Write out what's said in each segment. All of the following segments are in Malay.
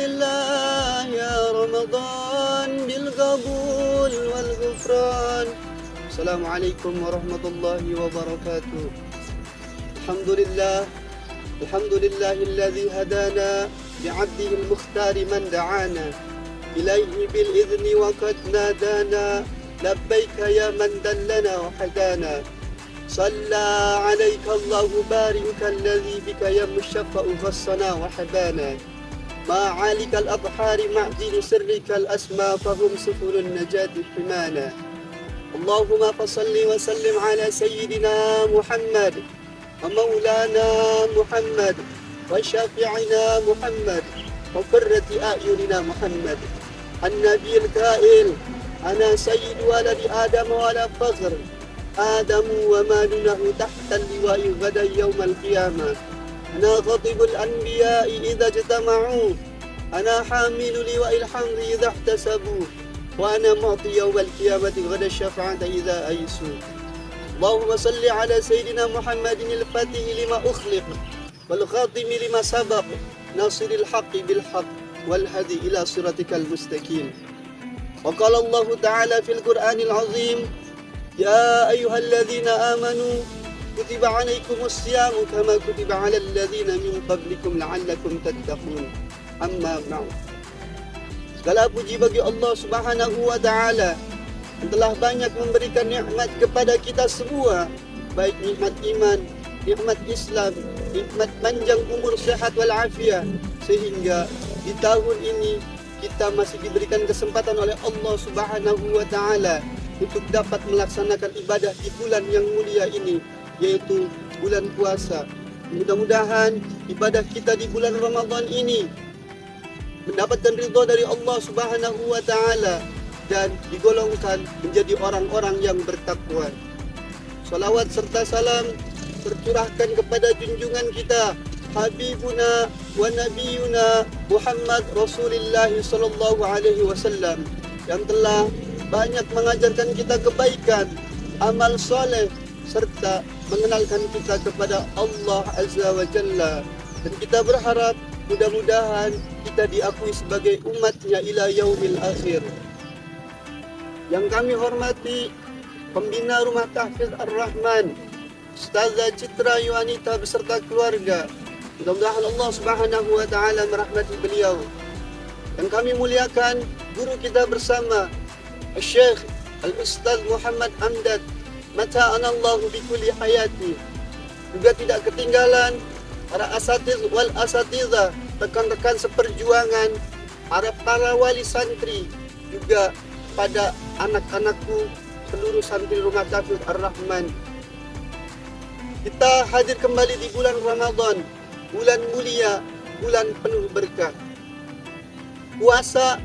لله يا رمضان بالقبول والغفران. السلام عليكم ورحمة الله وبركاته. الحمد لله الذي هدانا بعبده المختار من دعانا إليه بالإذن وقد نادانا لبيك يا من دلنا وحدانا. صلى عليك الله بارك الذي بك يمشفأ غصنا وحبانا. ما عالك الأبحار معدن سرك الأسمى فهم سفر النجاة حمانا. اللهم فصل وسلم على سيدنا محمد ومولانا محمد وشافعنا محمد وقرة أعيننا محمد النبي القائل أنا سيد ولد آدم ولا فخر آدم وما دونه تحت اللواء غدا يوم القيامة. أنا خطيب الأنبياء إذا اجتمعوا أنا حامل لواء الحمد إذا احتسبوا وأنا معطي يوم القيامة غدا الشفاعة إذا أيسوا. اللهم صل على سيدنا محمد الفاتح لما أخلق والخاتم لما سبق ناصر الحق بالحق والهدي إلى صراطك المستقيم. وقال الله تعالى في القرآن العظيم يا أيها الذين آمنوا كتب عليكم الصيام كما كتب على الذين من قبلكم لعلكم تتقون. Amma ba'd. Segala puji bagi Allah Subhanahu wa taala yang telah banyak memberikan nikmat kepada kita semua, baik nikmat iman, nikmat Islam, nikmat panjang umur, sehat wal afiat, sehingga di tahun ini kita masih diberikan kesempatan oleh Allah Subhanahu wa taala untuk dapat melaksanakan ibadah di bulan yang mulia ini, yaitu bulan puasa. Mudah-mudahan ibadah kita di bulan Ramadan ini mendapatkan ridha dari Allah Subhanahu wa taala dan digolongkan menjadi orang-orang yang bertakwa. Salawat serta salam tercurahkan kepada junjungan kita Habibuna wa Nabiyuna Muhammad Rasulullah sallallahu alaihi wasallam yang telah banyak mengajarkan kita kebaikan, amal soleh serta mengenalkan kita kepada Allah Azza wa Jalla. Dan kita berharap mudah-mudahan kita diakui sebagai umatnya ila yaumil akhir. Yang kami hormati pembina Rumah Tahfiz Ar-Rahman, Ustazah Citra Yuanita beserta keluarga. Mudah-mudahan Allah Subhanahu wa taala merahmati beliau. Yang kami muliakan guru kita bersama Syekh Al-Ustaz Muhammad Amdad, mata'anallahu bikulli hayati. Juga tidak ketinggalan para asatiz wal asatizah, rekan-rekan seperjuangan, para wali santri, juga pada anak-anakku seluruh santri Rumah Tahfiz Ar-Rahman. Kita hadir kembali di bulan Ramadan, bulan mulia, bulan penuh berkah. Puasa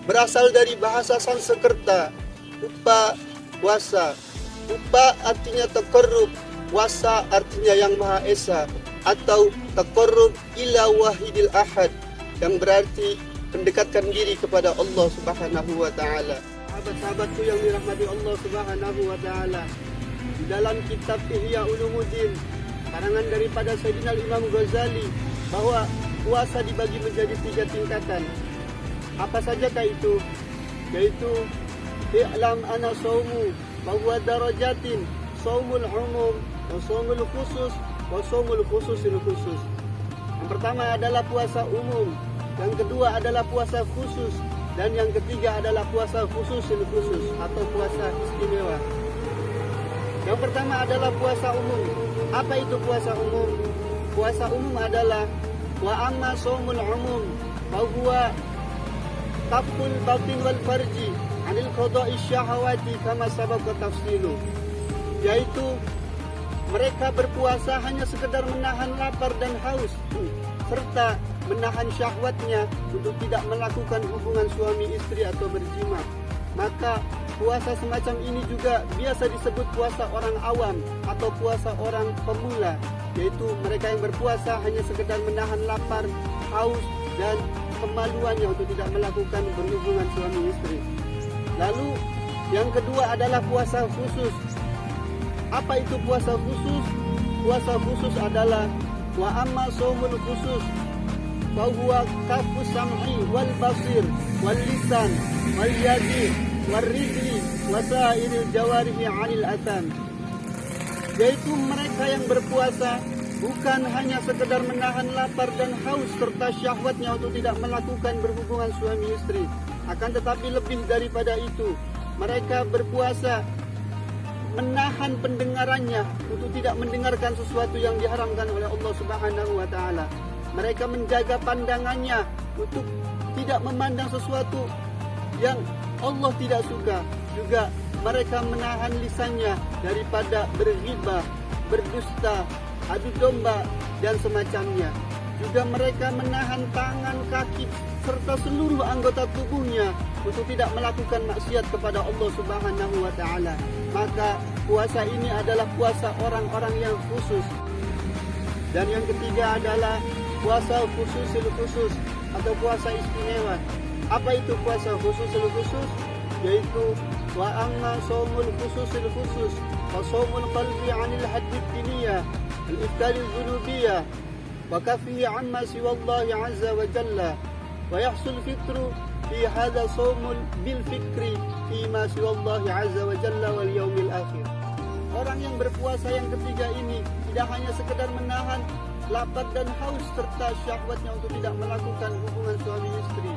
berasal dari bahasa Sanskerta, upa puasa. Upa artinya taqarrub, puasa artinya yang Maha Esa, atau taqarrub ila wahidil ahad, yang berarti mendekatkan diri kepada Allah Subhanahu wa taala. Sahabat-sahabatku yang dirahmati Allah Subhanahu wa taala, di dalam kitab Ihya Ulumuddin karangan daripada Sayyidina Imam Ghazali bahwa puasa dibagi menjadi 3 tingkatan. Apa sajakah itu? Yaitu i'lam ana saumu bahwa darajatin, saumul umum wa saumul khusus wa saumul khususil khusus. Yang pertama adalah puasa umum, yang kedua adalah puasa khusus, dan yang ketiga adalah puasa khususil khusus atau puasa istimewa. Yang pertama adalah puasa umum. Apa itu puasa umum? Puasa umum adalah wa amma saumul umum bahwa kaful batin wal farji anil qada'i syahawati kama sabaqa tafsilu, yaitu mereka berpuasa hanya sekedar menahan lapar dan haus serta menahan syahwatnya untuk tidak melakukan hubungan suami istri atau berjima. Maka puasa semacam ini juga biasa disebut puasa orang awam atau puasa orang pemula, yaitu mereka yang berpuasa hanya sekedar menahan lapar, haus, dan kemaluannya untuk tidak melakukan berhubungan suami istri. Lalu yang kedua adalah puasa khusus. Apa itu puasa khusus? Puasa khusus adalah wa amma shaumul khusus fahuwa kafu sam'i wal basir wal lisan wal yadi wal rijli wa sa'iril jawarihi 'anil atham. Yaitu mereka yang berpuasa bukan hanya sekedar menahan lapar dan haus serta syahwatnya untuk tidak melakukan berhubungan suami istri, akan tetapi lebih daripada itu, mereka berpuasa menahan pendengarannya untuk tidak mendengarkan sesuatu yang diharamkan oleh Allah Subhanahu wa taala. Mereka menjaga pandangannya untuk tidak memandang sesuatu yang Allah tidak suka. Juga mereka menahan lisannya daripada berghibah, berdusta, adu domba dan semacamnya. Juga mereka menahan tangan, kaki serta seluruh anggota tubuhnya untuk tidak melakukan maksiat kepada Allah Subhanahu wa taala. Maka puasa ini adalah puasa orang-orang yang khusus. Dan yang ketiga adalah puasa khususul khusus atau puasa istimewa. Apa itu puasa khususul khusus? Yaitu wa amma shaumul khususul khusus wa shaumul qalbi 'anil haddid diniyah al-iftalil dzunubiyah wa kafihi 'amma siwa Allah 'azza wa jalla wa yahsul fitru fi hadha shaumul bil fikri fi ma siwa Allah 'azza wa jalla wal yaumil akhir. Orang yang berpuasa yang ketiga ini tidak hanya sekedar menahan lapar dan haus serta syahwatnya untuk tidak melakukan hubungan suami istri,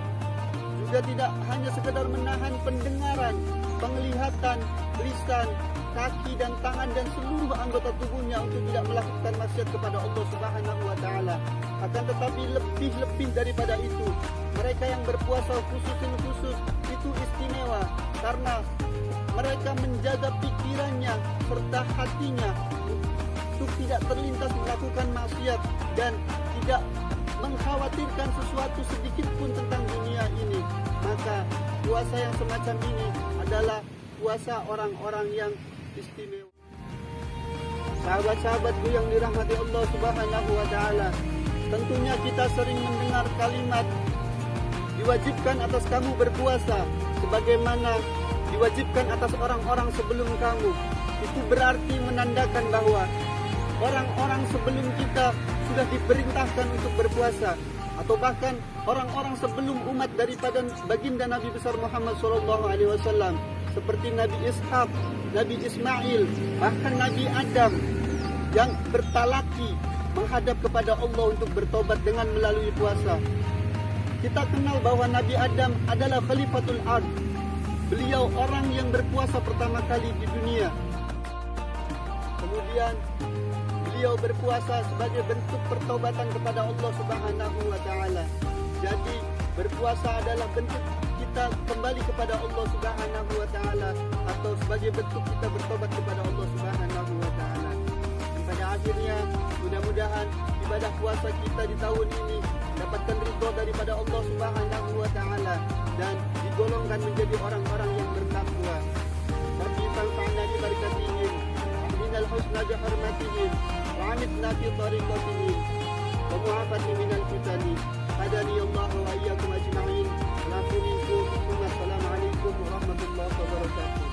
juga tidak hanya sekedar menahan pendengaran, penglihatan, lisan, kaki dan tangan dan seluruh anggota tubuhnya untuk tidak melakukan maksiat kepada Allah Subhanahu wa taala. Akan tetapi lebih daripada itu, mereka yang berpuasa khusus itu istimewa karena mereka menjaga pikirannya serta hatinya untuk tidak terlintas melakukan maksiat dan tidak mengkhawatirkan sesuatu sedikit pun tentang dunia ini. Maka puasa yang semacam ini adalah puasa orang-orang yang istimewa. Sahabat-sahabatku yang dirahmati Allah Subhanahu wa taala, tentunya kita sering mendengar kalimat diwajibkan atas kamu berpuasa sebagaimana diwajibkan atas orang-orang sebelum kamu. Itu berarti menandakan bahwa orang-orang sebelum kita sudah diperintahkan untuk berpuasa, atau bahkan orang-orang sebelum umat daripada baginda Nabi besar Muhammad SAW, seperti Nabi Ishaq, Nabi Ismail, bahkan Nabi Adam yang bertalaki menghadap kepada Allah untuk bertobat dengan melalui puasa. Kita kenal bahwa Nabi Adam adalah Khalifatul Ard. Beliau orang yang berpuasa pertama kali di dunia. Kemudian beliau berpuasa sebagai bentuk pertobatan kepada Allah Subhanahu wa taala. Jadi berpuasa adalah bentuk kita kembali kepada Allah Subhanahu wa taala atau sebagai bentuk kita bertobat kepada Allah Subhanahu wa taala. Dan pada akhirnya mudah-mudahan ibadah puasa kita di tahun ini dapatkan ridha daripada Allah Subhanahu wa taala dan digolongkan menjadi orang-orang yang bertakwa. Rabbi fanfa'na bi barakatihim minal husna bi hurmatihim wa 'amidna fi tariqatihim wa mu'afati minal fitani. Hadani Allah wa iyyakum ajma'in. Assalamualaikum warahmatullahi wabarakatuh.